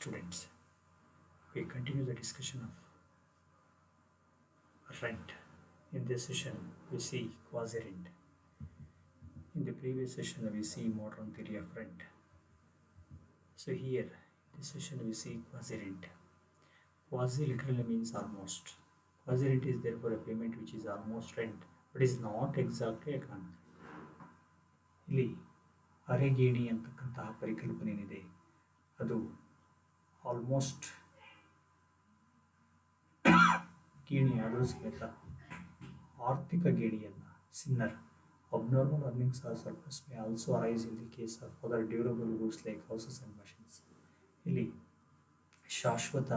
Students, we continue the discussion of rent. In this session, we see quasi-rent. In the previous session, we see modern theory of rent. So here, in this session, we see quasi-rent. Quasi literally means almost. Quasi-rent is therefore a payment which is almost rent, but is not exactly a contract. ಇಲ್ಲಿ ಅರೆಗೇಣಿ ಅಂತಕ್ಕಂತಹ ಪರಿಕಲ್ಪನೆ ಏನಿದೆ ಅದು almost ಗೇಣಿಯಾದರೂ ಸಮೇತ ಆರ್ಥಿಕ ಗೇಣಿಯಲ್ಲ. ಸಿನ್ನರ್ abnormal earnings or surplus may also arise in the case of other durable goods like houses and machines. ಇಲ್ಲಿ ಶಾಶ್ವತ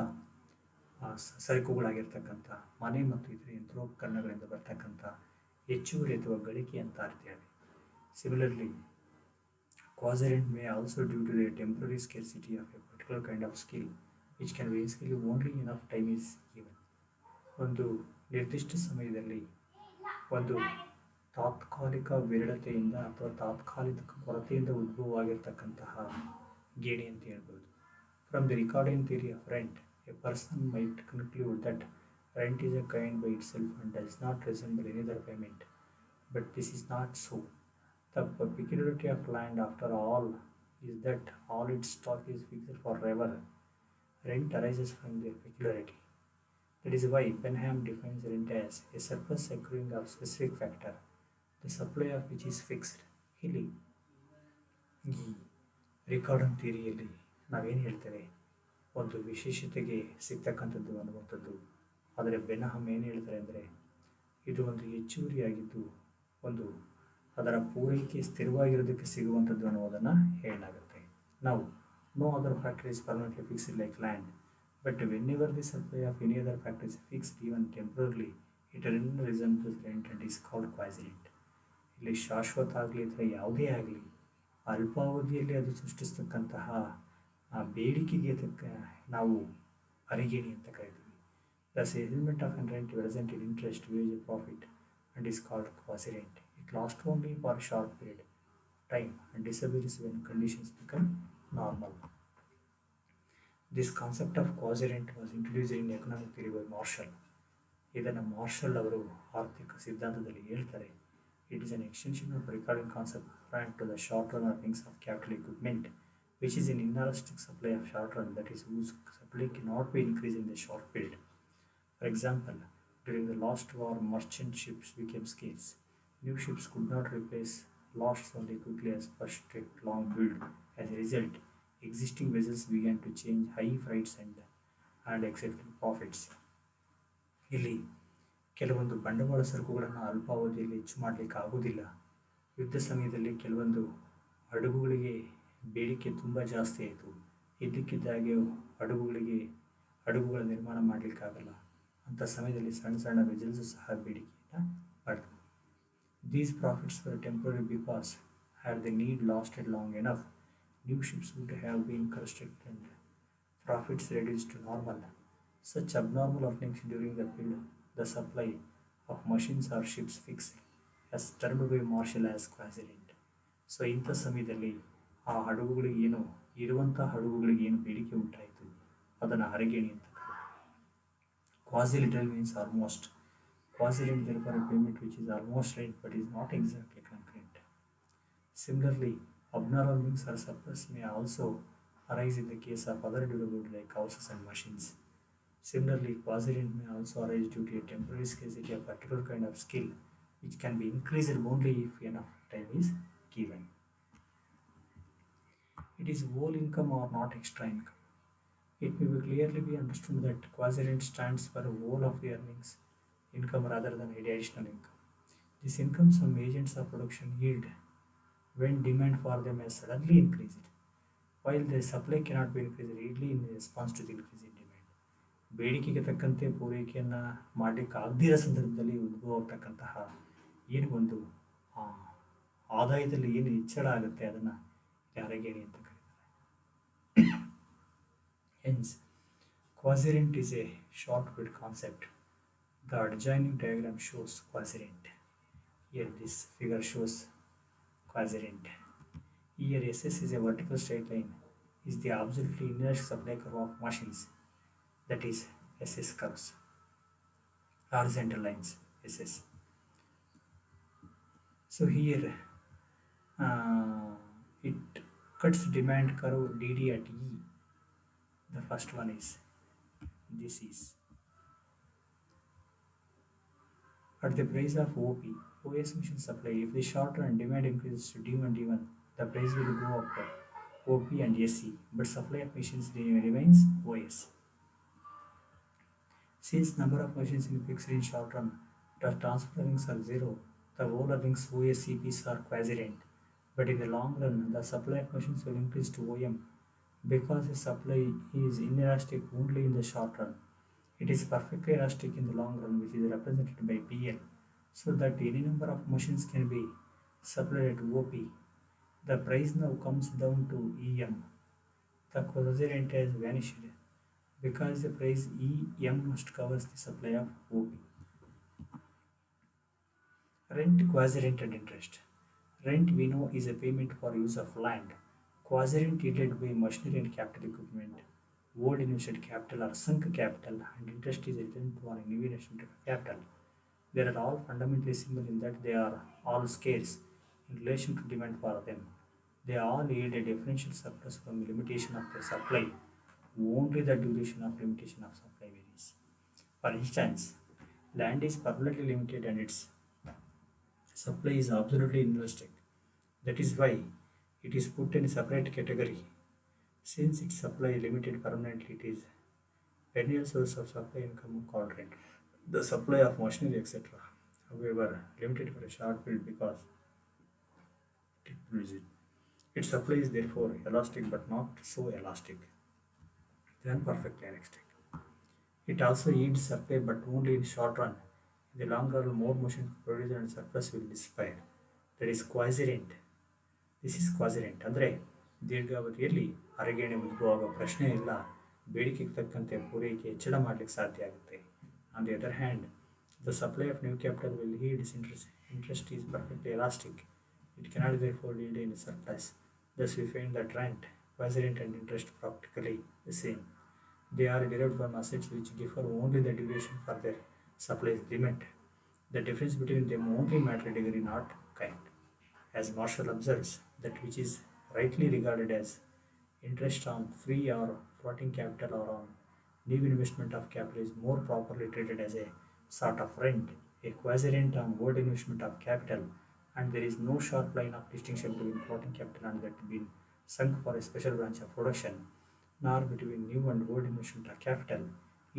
ಸರಕುಗಳಾಗಿರ್ತಕ್ಕಂಥ ಮನೆ ಮತ್ತು ಇತರ ಯಂತ್ರೋಪಕರಣಗಳಿಂದ ಬರ್ತಕ್ಕಂಥ ಹೆಚ್ಚುವರಿ ಅಥವಾ ಗಳಿಕೆ ಅಂತ ಅರ್ಥೇವೆ. Similarly quasi-rent may also due to the temporary scarcity of a particular kind of skill which can be basically only enough time is given. ಒಂದು ನಿರ್ದಿಷ್ಟ ಸಮಯದಲ್ಲಿ ಒಂದು ತಾತ್ಕಾಲಿಕ ವಿರಳತೆಯಿಂದ ಅಥವಾ ತಾತ್ಕಾಲಿಕ ಕೊರತೆಯಿಂದ ಉದ್ಭವವಾಗಿರ್ತಕ್ಕಂತಹ ಗೇಣಿ ಅಂತ ಹೇಳ್ಬೋದು. From the Ricardian theory of rent, a person might conclude that rent is a kind by itself and does not resemble any other payment. But this is not so. The peculiarity of land, after all, is that all its stock is fixed forever. Rent arises from their peculiarity. That is why Benham defines rent as a surplus accruing of specific factor, the supply of which is fixed. ಇಲ್ಲಿ ಈ ರಿಕಾರ್ಡನ್ ಥಿಯರಿಯಲ್ಲಿ ನಾವೇನು ಹೇಳ್ತೇವೆ, ಒಂದು ವಿಶೇಷತೆಗೆ ಸಿಗ್ತಕ್ಕಂಥದ್ದು ಅನ್ನುವಂಥದ್ದು. ಆದರೆ ಬೆನಹಮ್ ಏನು ಹೇಳ್ತಾರೆ ಅಂದರೆ, ಇದು ಒಂದು ಹೆಚ್ಚುವರಿಯಾಗಿದ್ದು ಒಂದು ಅದರ ಪೂರೈಕೆ ಸ್ಥಿರವಾಗಿರೋದಕ್ಕೆ ಸಿಗುವಂಥದ್ದು ಅನ್ನೋದನ್ನು ಹೇಳಲಾಗುತ್ತೆ. ನಾವು no other factor is permanently fixed like land, but whenever the supply of any other factor is fixed even temporarily it resembles rent and is called quasi-rent. ಇಲ್ಲಿ ಶಾಶ್ವತ ಆಗಲಿ ಅಥವಾ ಯಾವುದೇ ಆಗಲಿ ಅಲ್ಪಾವಧಿಯಲ್ಲಿ ಅದು ಸೃಷ್ಟಿಸ್ತಕ್ಕಂತಹ ಬೇಡಿಕೆಗೆ ತಕ್ಕ ನಾವು ಅರಿಗೇಣಿ ಅಂತ ಕರಿತೀವಿ. The settlement of an rent present in interest, wage, profit and is called quasi-rent. It lasts only for a short period of time and disappears when conditions become normal. This concept of quasi-rent was introduced in economic theory by Marshall. ಇದನ್ನು marshal ಅವರು ಆರ್ಥಿಕ ಸಿದ್ಧಾಂತದಲ್ಲಿ ಹೇಳ್ತಾರೆ. It is an extension of recurring concept referring to the short-run earnings of capital equipment, which is an inelastic supply of short-run, that is, whose supply cannot be increased in the short period. For example, during the last war, merchant ships became scarce. New ships could not replace lost only quickly as first trip long build. As a result, existing vessels began to change high freights and accept profits. ಇಲ್ಲಿ ಕೆಲವೊಂದು ಬಂಡವಾಳ ಸರಕುಗಳನ್ನು ಅಲ್ಪಾವಧಿಯಲ್ಲಿ ಹೆಚ್ಚು ಮಾಡಲಿಕ್ಕೆ ಆಗೋದಿಲ್ಲ. ಯುದ್ಧ ಸಮಯದಲ್ಲಿ ಕೆಲವೊಂದು ಹಡಗುಗಳಿಗೆ ಬೇಡಿಕೆ ತುಂಬ ಜಾಸ್ತಿ ಆಯಿತು. ಇದ್ದಕ್ಕಿದ್ದಾಗೆ ಹಡಗುಗಳ ನಿರ್ಮಾಣ ಮಾಡಲಿಕ್ಕಾಗಲ್ಲ. ಅಂಥ ಸಮಯದಲ್ಲಿ ಸಣ್ಣ ಸಣ್ಣ ವೆಸಲ್ಸು ಸಹ ಬೇಡಿಕೆಯನ್ನು ಪಡೆದವು. These profits were temporary because had the need lasted long enough, new ships would have been constructed and profits reduced to normal. Such abnormal earnings during the period the supply of machines or ships fixed, as termed by Marshall as quasi-rent. So ಇಂಥ ಸಮಯದಲ್ಲಿ ಆ ಹಡಗುಗಳಿಗೆ ಇರುವಂಥ ಹಡಗುಗಳಿಗೆ ಏನು ಬೇಡಿಕೆ ಉಂಟಾಯಿತು ಅದನ್ನು ಅರೆಗೇಣಿ ಅಂತ. Quasi literal means almost. Quasi-rent therefore a payment which is almost rent but is not exactly concrete. Similarly, abnormal earnings or surplus may also arise in the case of other durables like houses and machines. Similarly, quasi-rent may also arise due to a temporary scarcity of a particular kind of skill which can be increased only if enough time is given. It is whole income or not extra income. It may clearly be understood that quasi-rent stands for a whole of the earnings income rather than additional income. This income some agents of production yield when demand for them has suddenly increased, while the supply cannot be increased readily in response to the increase in demand. ಬೇಡಿಕೆಗೆ ತಕ್ಕಂತೆ ಪೂರೈಕೆಯನ್ನು ಮಾಡಲಿಕ್ಕೆ ಆಗದಿರೋ ಸಂದರ್ಭದಲ್ಲಿ ಉದ್ಭವ ಆಗ್ತಕ್ಕಂತಹ ಏನು ಒಂದು ಆದಾಯದಲ್ಲಿ ಏನು ಹೆಚ್ಚಳ ಆಗುತ್ತೆ ಅದನ್ನು ಅರೆಗೇಣಿ ಅಂತ ಕರೀತಾರೆ. Hence, quasi-rent is a short-cut concept. The adjoining diagram shows quasi-rent. Here this figure shows quasi-rent. Here SS is a vertical straight line, is the absolutely inelastic supply curve of machines, that is SS curves, horizontal lines SS. So here uh, it cuts demand curve DD at E. The first one is this is at the price of OP, OS machine supply. If the short run demand increases to D1 D1, the price will go up OP and SE, but supply of machines remains OS. Since number of machines in fixed in short run, the transfer earnings are zero, the whole earnings OSCPs are quasi-rent. But in the long run, the supply of machines will increase to OM because the supply is inelastic only in the short run. It is perfectly elastic in the long run, which is represented by PL, so that any number of machines can be supplied at OP. The price now comes down to EM. The quasi-rent has vanished because the price EM must covers the supply of OP. Rent, quasi-rent and interest. Rent we know is a payment for use of land. Quasi-rent yielded by machinery and capital equipment. Old invested capital or sunk capital, and interest is returned to an new invested capital. They are all fundamentally similar in that they are all scarce in relation to demand for them. They all yield a differential surplus from limitation of their supply. Only the duration of limitation of supply varies. For instance, land is permanently limited and its supply is absolutely inelastic. That is why it is put in a separate category. Since its supply is limited permanently, it is perennial source of supply income called rent. The supply of machinery, etc., however, limited for a short period because it produces it. Its supply is therefore elastic but not so elastic than perfectly elastic. It also yields supply but only in short run. In the long run, more machines produced and surplus will disappear. That is quasi-rent. This is quasi-rent ಅಂದರೆ ದೀರ್ಘಾವಧಿಯಲ್ಲಿ ಅರಗೇಣೆ ಉದ್ಭವ ಪ್ರಶ್ನೆ ಇಲ್ಲ, ಬೇಡಿಕೆಗೆ ತಕ್ಕಂತೆ ಪೂರೈಕೆ ಹೆಚ್ಚಳ ಮಾಡಲಿಕ್ಕೆ ಸಾಧ್ಯ ಆಗುತ್ತೆ. On the other hand, the supply of new capital will yield interest is perfectly elastic. It cannot therefore yield in surplus. Thus we find that rent, quasi-rent and interest practically the same. They are derived from assets which differ only the duration for their supply limit. The difference between them only matter degree, not kind. As Marshall observes, that which is rightly regarded as interest on free or floating capital or on new investment of capital is more properly treated as a sort of rent, a quasi-rent on old investment of capital, and there is no sharp line of distinction between floating capital and that been sunk for a special branch of production, nor between new and old investment of capital.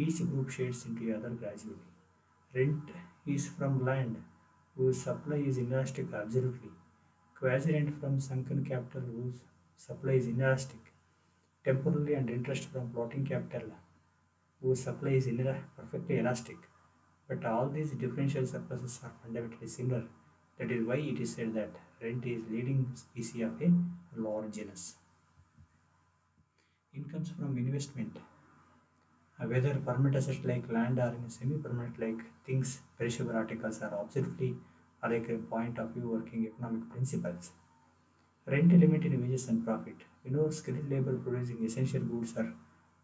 Each group shades into the other gradually. Rent is from land whose supply is inelastic absolutely. Quasi-rent from sunken capital whose supply is inelastic temporarily, and interest from floating capital whose supply is perfectly elastic. But all these differential surpluses are fundamentally similar. That is why it is said that rent is leading species of a large genus. Incomes from investment, whether permanent assets like land or in semi-permanent like things, perishable articles, are absolutely like a point of view working economic principles. Rent element in wages and profit. We know skilled labor producing essential goods are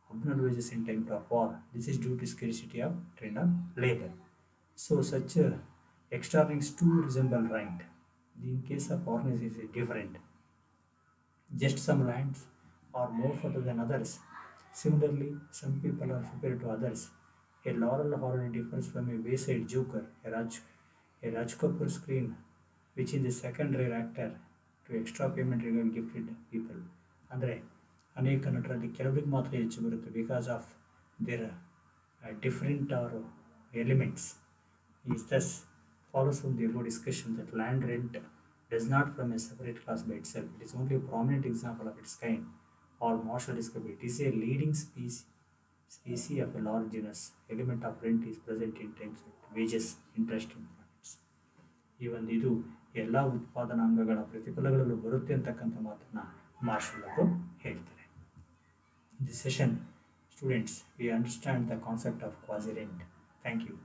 abnormal wages in time of war. This is due to scarcity of trend of labor. So such extra earnings too resemble rent. In case of foreigners is different. Just some lands are more fertile than others. Similarly, some people are superior to others. A laurel horn differs from a wayside joker, a Rajkapur screen, which is the secondary actor to extra payment regard gifted people. ಅಂದರೆ ಅನೇಕ ನಟರಲ್ಲಿ ಕೆಲವರಿಗೆ ಮಾತ್ರ ಹೆಚ್ಚು ಬರುತ್ತೆ because of their different are elements. Is thus follows from the above discussion that land rent does not form a separate class by itself. It is only a prominent example of its kind, or Marshall described it is a leading species of a large genus. Element of rent is present in terms of wages, interest, and profits. ಈ ಒಂದು ಇದು ಎಲ್ಲ ಉತ್ಪಾದನಾಂಗಗಳ ಪ್ರತಿಫಲಗಳಲ್ಲೂ ಬರುತ್ತೆ ಅಂತಕ್ಕಂಥ ಮಾತನ್ನು marshal ಅವರು ಹೇಳ್ತಾರೆ. In this session, students, we understand the concept of quasi-rent. Thank you.